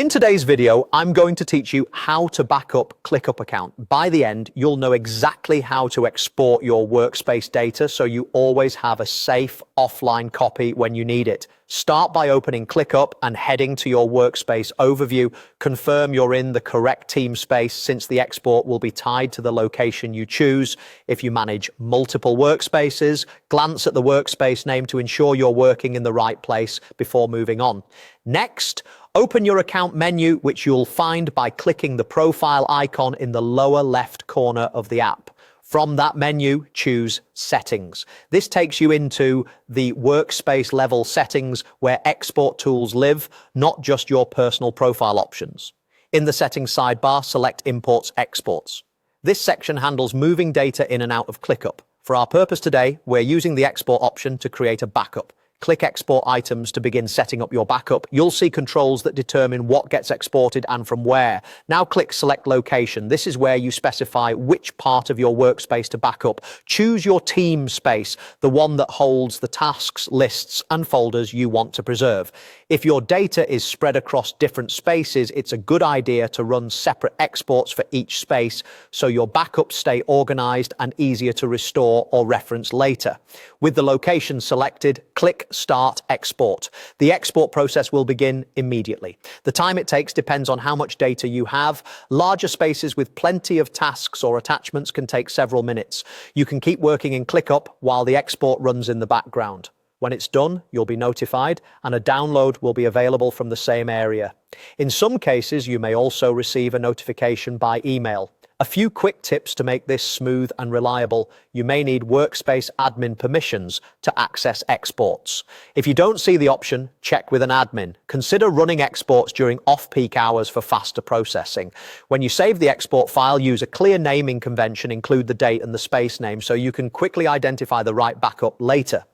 In today's video, I'm going to teach you how to back up ClickUp account. By the end, you'll know exactly how to export your workspace data so you always have a safe offline copy when you need it. Start by opening ClickUp and heading to your workspace overview. Confirm you're in the correct team space since the export will be tied to the location you choose. If you manage multiple workspaces, glance at the workspace name to ensure you're working in the right place before moving on. Next, open your account menu, which you'll find by clicking the profile icon in the lower left corner of the app. From that menu, choose Settings. This takes you into the workspace level settings where export tools live, not just your personal profile options. In the settings sidebar, select Imports Exports. This section handles moving data in and out of ClickUp. For our purpose today, we're using the export option to create a backup. Click Export Items to begin setting up your backup. You'll see controls that determine what gets exported and from where. Now click Select Location. This is where you specify which part of your workspace to backup. Choose your team space, the one that holds the tasks, lists, and folders you want to preserve. If your data is spread across different spaces, it's a good idea to run separate exports for each space so your backups stay organized and easier to restore or reference later. With the location selected, click Start Export. The export process will begin immediately. The time it takes depends on how much data you have. Larger spaces with plenty of tasks or attachments can take several minutes. You can keep working in ClickUp while the export runs in the background. When it's done, you'll be notified and a download will be available from the same area. In some cases, you may also receive a notification by email. A few quick tips to make this smooth and reliable. You may need workspace admin permissions to access exports. If you don't see the option, check with an admin. Consider running exports during off-peak hours for faster processing. When you save the export file, use a clear naming convention, include the date and the space name so you can quickly identify the right backup later.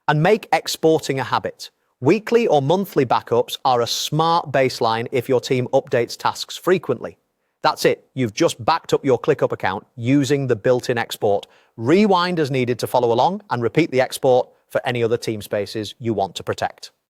And make exporting a habit. Weekly or monthly backups are a smart baseline if your team updates tasks frequently. That's it. You've just backed up your ClickUp account using the built-in export. Rewind as needed to follow along and repeat the export for any other team spaces you want to protect.